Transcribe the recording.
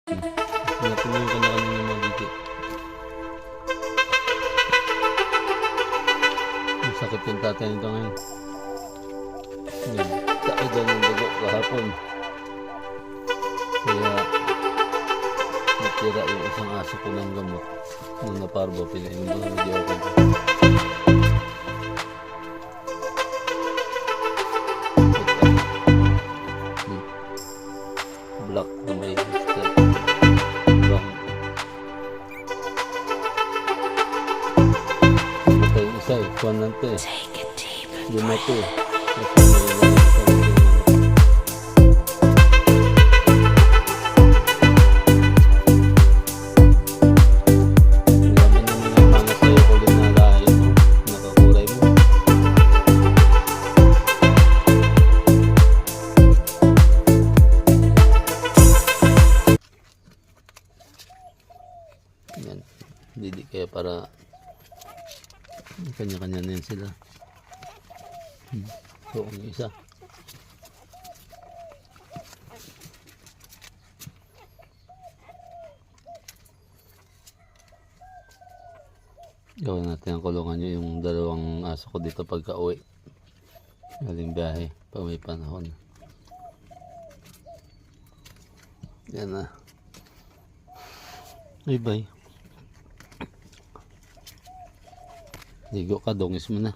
Hanapin mo yung kanya-kanya ng mga dito. Masakit yung tatay nito ngayon. Nagkaida ng dugo kahapon. Kaya natira yung isang aso ko ng gamot. Nung naparbo, pinainom ko na medyo okay. Black na may star. Brown. Ito yung isa eh. Kuwan lang ito eh. Lima ito eh. Yan, hindi kaya para kanya-kanya na yan sila. So, ang isa gawin natin ang kulungan nyo yung dalawang aso ko dito pagka uwi galing biyahe pag may panahon. Yan na. Bye bye. Ligo ka, dongis mo na.